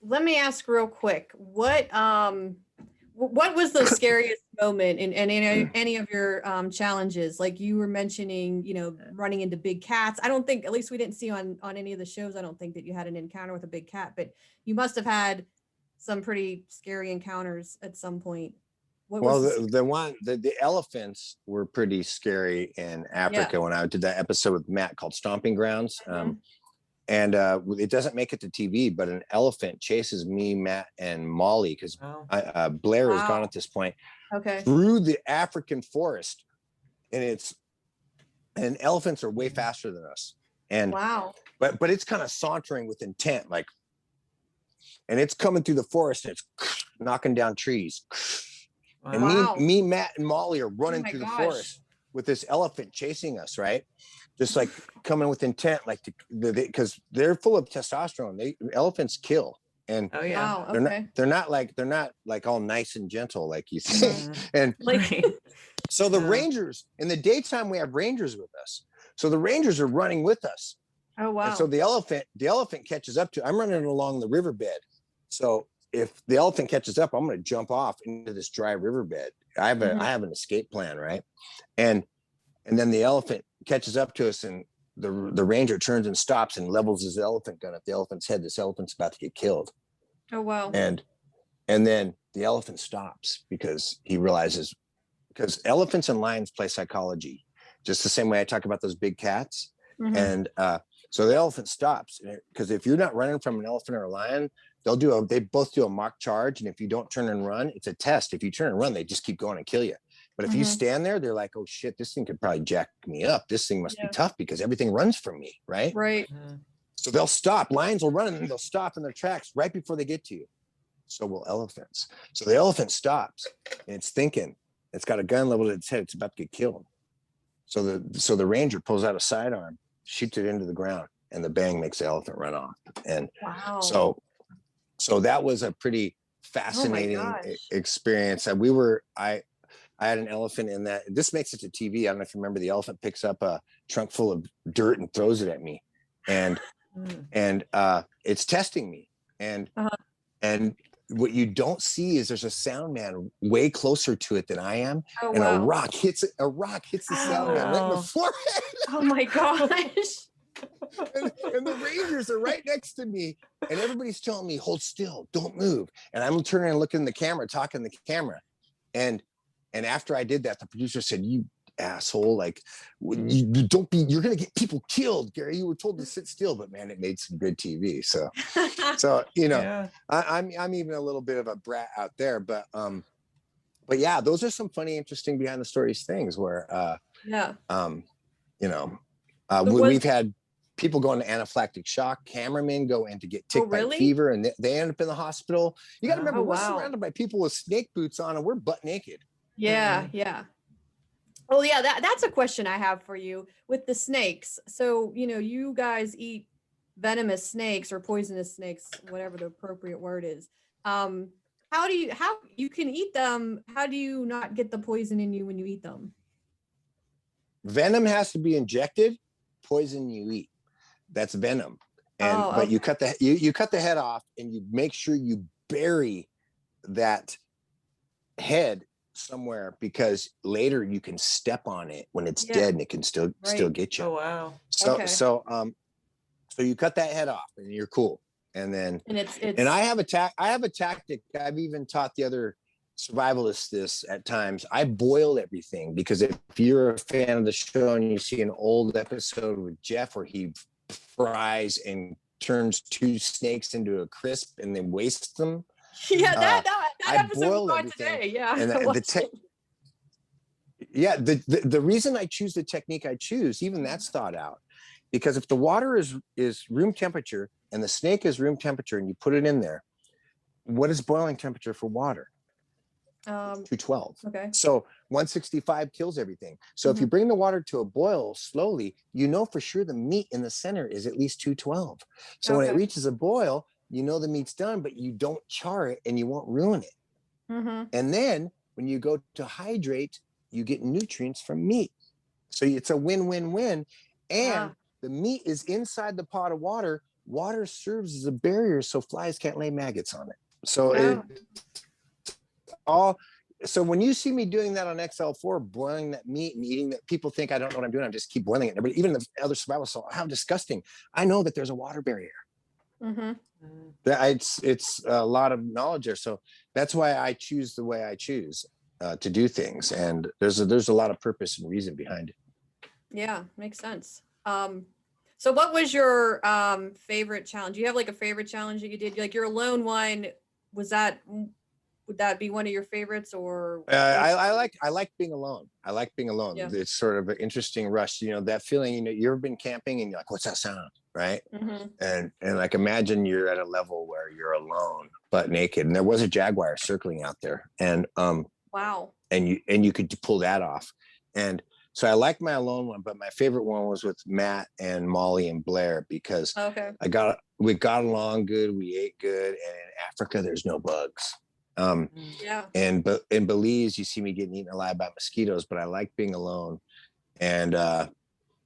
let me ask real quick, what was the scariest moment in any of your challenges? Like you were mentioning, running into big cats. I don't think, at least we didn't see on any of the shows, I don't think that you had an encounter with a big cat, but you must have had some pretty scary encounters at some point. What Well, was the elephants were pretty scary in Africa when I did that episode with Matt called Stomping Grounds. And it doesn't make it to TV, but an elephant chases me, Matt, and Molly, because Blair is gone at this point, through the African forest. And elephants are way faster than us. And but it's kind of sauntering with intent, like, and it's coming through the forest and it's knocking down trees. And me, Matt, and Molly are running through the forest with this elephant chasing us, right? Just like coming with intent, like because they're full of testosterone. Elephants kill, and they're not like all nice and gentle like you think. And so the rangers in the daytime, we have rangers with us. So the rangers are running with us. Oh wow! And so the elephant catches up to. I'm running along the riverbed, so if the elephant catches up, I'm going to jump off into this dry riverbed. I have an escape plan, right? And then the elephant catches up to us, and the ranger turns and stops and levels his elephant gun at the elephant's head. This elephant's about to get killed. Oh wow! And then the elephant stops because he realizes, because elephants and lions play psychology, just the same way I talk about those big cats. And so the elephant stops, because if you're not running from an elephant or a lion, they both do a mock charge, and if you don't turn and run, it's a test. If you turn and run, they just keep going and kill you. But if you stand there, they're like, oh shit, this thing could probably jack me up. This thing must be tough because everything runs from me, right? Right. So they'll stop. Lions will run and they'll stop in their tracks right before they get to you. So will elephants. So the elephant stops and it's thinking, it's got a gun leveled at its head, it's about to get killed. So the ranger pulls out a sidearm, shoots it into the ground, and the bang makes the elephant run off. And so that was a pretty fascinating experience. I had an elephant in that. This makes it to TV. I don't know if you remember. The elephant picks up a trunk full of dirt and throws it at me, and it's testing me. And what you don't see is there's a sound man way closer to it than I am, a rock hits the sound man right in the forehead. Oh my gosh. And the rangers are right next to me, and everybody's telling me, hold still, don't move. And I'm turning and looking in the camera, talking to the camera. And after I did that, the producer said, you asshole, like, you don't be, you're gonna get people killed, Gary. You were told to sit still. But man, it made some good TV. So I'm even a little bit of a brat out there, but yeah, those are some funny, interesting behind the stories things where we've had people go into anaphylactic shock, cameramen go in to get tick bite fever, and they end up in the hospital. You got to remember, we're surrounded by people with snake boots on, and we're butt naked. Yeah. Oh yeah, that's a question I have for you with the snakes. So, you guys eat venomous snakes or poisonous snakes, whatever the appropriate word is. How you can eat them? How do you not get the poison in you when you eat them? Venom has to be injected. Poison you eat. That's venom. But you cut the head off, and you make sure you bury that head somewhere, because later you can step on it when it's dead, and it can still get you. Oh wow. So you cut that head off, and you're cool. And then and I have a tactic. I've even taught the other survivalists this at times. I boil everything, because if you're a fan of the show and you see an old episode with Jeff where he fries and turns 2 snakes into a crisp and then wastes them. Yeah, that episode everything. Today. Yeah. And the reason I choose the technique I choose, even that's thought out, because if the water is room temperature and the snake is room temperature and you put it in there, what is boiling temperature for water? 212. Okay. So 165 kills everything. So if you bring the water to a boil slowly, for sure the meat in the center is at least 212. So when it reaches a boil, the meat's done, but you don't char it and you won't ruin it. And then when you go to hydrate, you get nutrients from meat. So it's a win-win-win. And the meat is inside the pot of water, water serves as a barrier so flies can't lay maggots on it. So Oh. so when you see me doing that on XL4, boiling that meat and eating that, people think I don't know what I'm doing. I just keep boiling it. But even the other survival, so how disgusting. I know that there's a water barrier. Mm-hmm. It's a lot of knowledge there. So that's why I choose the way I choose to do things. And there's a lot of purpose and reason behind it. Yeah, makes sense. So what was your favorite challenge? Do you have like a favorite challenge that you did? Like your alone one, would that be one of your favorites, or I like being alone. I like being alone. Yeah. It's sort of an interesting rush, that feeling, you've ever been camping and you're like, what's that sound? Right. Mm-hmm. And like, imagine you're at a level where you're alone, butt naked. And there was a jaguar circling out there. And, Wow. And you could pull that off. And so I like my alone one, but my favorite one was with Matt and Molly and Blair, because Okay. we got along good. We ate good. And in Africa, there's no bugs. Yeah. But in Belize, you see me getting eaten alive by mosquitoes, but I like being alone. And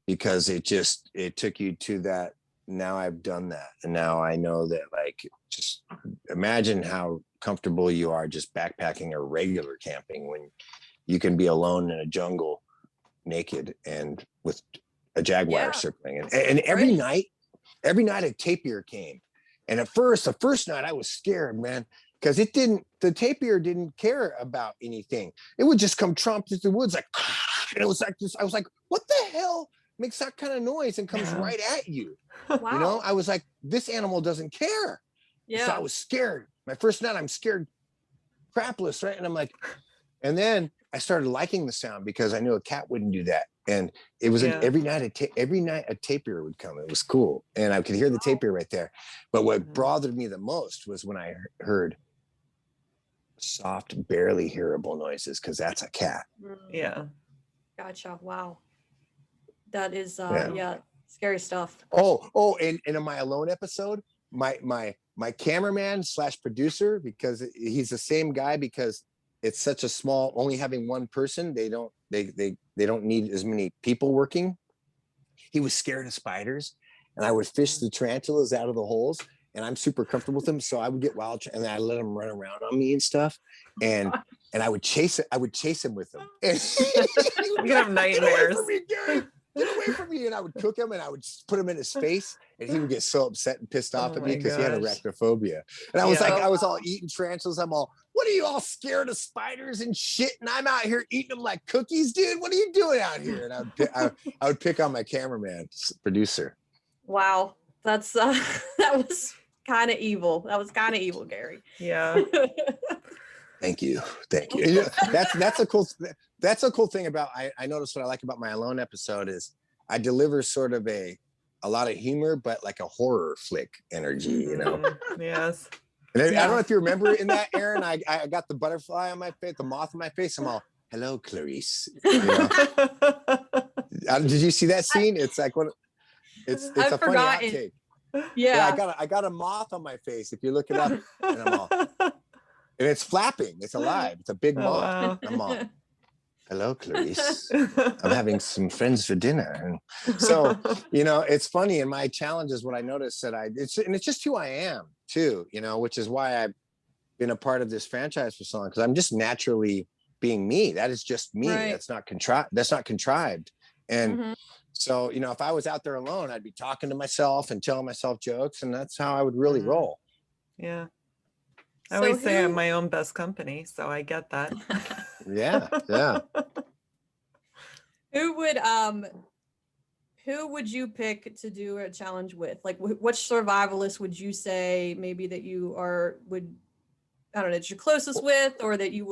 because it took you to that. Now I've done that. And now I know that, like, just imagine how comfortable you are just backpacking or regular camping when you can be alone in a jungle naked and with a jaguar circling. And every night a tapir came. And at first, the first night I was scared, man. Because the tapir didn't care about anything. It would just come tromp through the woods like, and it was like this. I was like, what the hell makes that kind of noise and comes right at you? Wow. I was like, this animal doesn't care. Yeah. So I was scared. My first night, I'm scared crapless, right? And I'm like, and then I started liking the sound because I knew a cat wouldn't do that. And it was every night a tapir would come. It was cool. And I could hear the tapir right there. But what bothered me the most was when I heard soft, barely hearable noises, because that's a cat. Yeah. Gotcha. Wow. That is scary stuff. And in my alone episode, my cameraman / producer, because he's the same guy, because it's such a small, only having one person, they don't need as many people working. He was scared of spiders, and I would fish the tarantulas out of the holes. And I'm super comfortable with them, so I would get wild, and I let them run around on me and stuff, and I would chase it. I would chase him with them. And you have nightmares. Get away from me, Gary! Get away from me! And I would cook him, and I would put him in his face, and he would get so upset and pissed off at me because he had arachnophobia. And I was like, I was all eating tarantulas. I'm all, what are you all scared of spiders and shit? And I'm out here eating them like cookies, dude. What are you doing out here? And I would pick on my cameraman, producer. Wow, that's that was kind of evil. That was kind of evil, Gary. Yeah. Thank you. That's a cool thing about, I noticed what I like about my alone episode is I deliver sort of a lot of humor, but like a horror flick energy, Yes. And I don't know if you remember in that, Aaron, I got the butterfly on my face, the moth on my face. I'm all, hello, Clarice. Did you see that scene? It's like it's a funny outtake. Yeah. I got a moth on my face. If you look it up, and I'm all, and it's flapping. It's alive. It's a big moth. Wow. I'm all, hello, Clarice. I'm having some friends for dinner. And so, it's funny. In my challenges, what I noticed that it's just who I am too, which is why I've been a part of this franchise for so long, because I'm just naturally being me. That is just me. Right. That's not contrived. And so, if I was out there alone, I'd be talking to myself and telling myself jokes, and that's how I would really roll. Yeah. I always say I'm my own best company, so I get that. Yeah. Who would you pick to do a challenge with? Like, which survivalist would you say maybe that you that you're closest with, or that you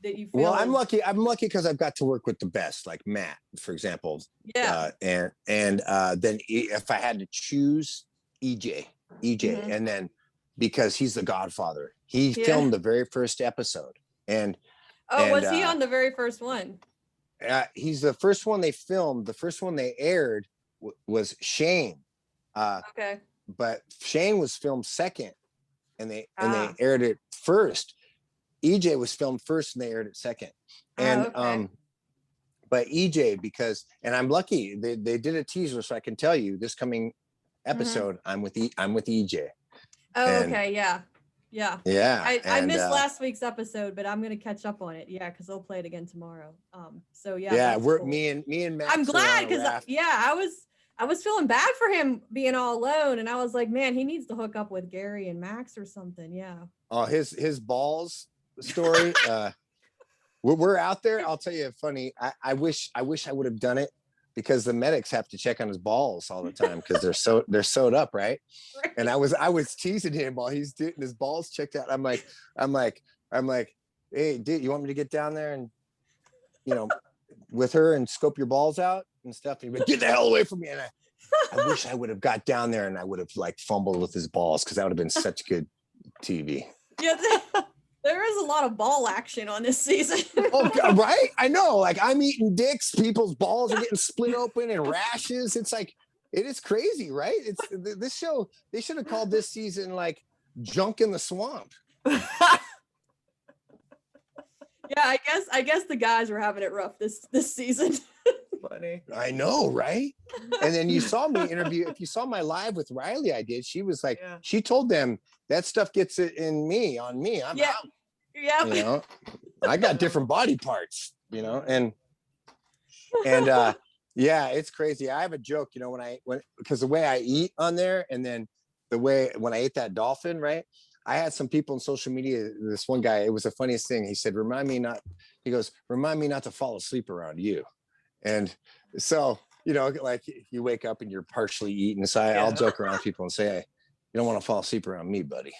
feel? Well, I'm lucky because I've got to work with the best, like Matt, for example. Yeah. And then if I had to choose, EJ, and then because he's the Godfather, he filmed the very first episode, and was he on the very first one? He's the first one they filmed. The first one they aired was Shane. Okay. But Shane was filmed second, and they aired it first. EJ was filmed first, and they aired it second. And but EJ, and I'm lucky, they did a teaser, so I can tell you this coming episode, I'm with EJ. Oh, And- okay. Yeah. Yeah. Yeah. I and, missed last week's episode, but I'm gonna catch up on it. Yeah, because they'll play it again tomorrow. So yeah. yeah, that's we're cool. me and Max. I'm are glad on a because raft. I was feeling bad for him being all alone, and I was like, man, he needs to hook up with Gary and Max or something. Yeah. Oh, his balls story. We're out there. I'll tell you funny. I wish I would have done it because the medics have to check on his balls all the time because they're sewed up, right? Right. And I was teasing him while he's getting his balls checked out. I'm like, hey, dude, you want me to get down there and with her and scope your balls out and stuff? And he'd be like, get the hell away from me. And I wish I would have got down there and I would have like fumbled with his balls because that would have been such good TV. Yeah. There is a lot of ball action on this season. Oh, God, right? I know. Like I'm eating dicks. People's balls are getting split open and rashes. It's like, it is crazy, right? It's this show. They should have called this season like Junk in the Swamp. Yeah, I guess the guys were having it rough this season. Funny. I know, right? And then you saw me interview. If you saw my live with Riley, I did. She was like, Yeah. she told them that stuff gets it on me. I'm Yeah. out. Yeah. I got different body parts, and yeah, it's crazy. I have a joke, because the way I eat on there, and then the way when I ate that dolphin, right? I had some people on social media. This one guy, it was the funniest thing. He said, remind me not to fall asleep around you. And so, like you wake up and you're partially eaten. So I'll joke around with people and say, hey, you don't want to fall asleep around me, buddy.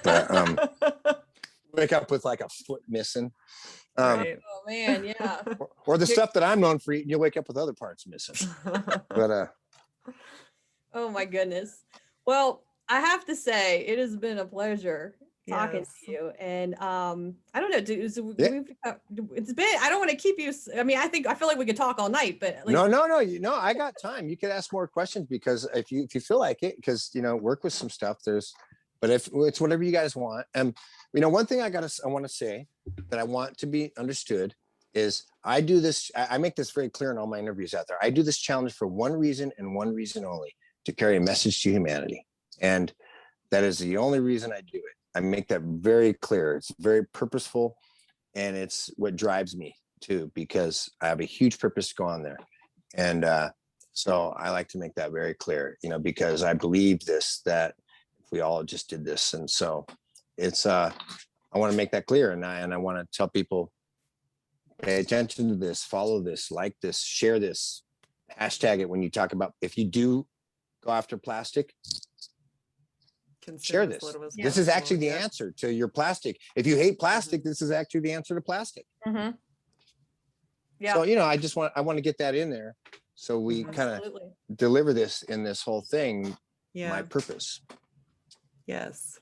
But wake up with like a foot missing. Right. Oh man, yeah. Or the stuff that I'm known for eating, you'll wake up with other parts missing. But Oh my goodness. Well, I have to say it has been a pleasure talking Yes. to you. And I don't know, Yeah. it's been, I don't want to keep you. I mean, I feel like we could talk all night, but like, no, I got time. You could ask more questions because if you feel like it, because work with some stuff. But if it's whatever you guys want. One thing I want to say that I want to be understood is I do this. I make this very clear in all my interviews out there. I do this challenge for one reason and one reason only: to carry a message to humanity. And that is the only reason I do it. I make that very clear. It's very purposeful, and it's what drives me too, because I have a huge purpose to go on there. And so I like to make that very clear, because I believe that if we all just did this. And so it's I want to make that clear, and I want to tell people, pay attention to this, follow this, like this, share this, hashtag it when you talk about, if you do go after plastic, share this. This is actually the answer to your plastic. If you hate plastic, this is actually the answer to plastic. Mhm. Yeah. So, I want to get that in there. So we kind of Absolutely. deliver this in this whole thing, Yeah. my purpose. Yes.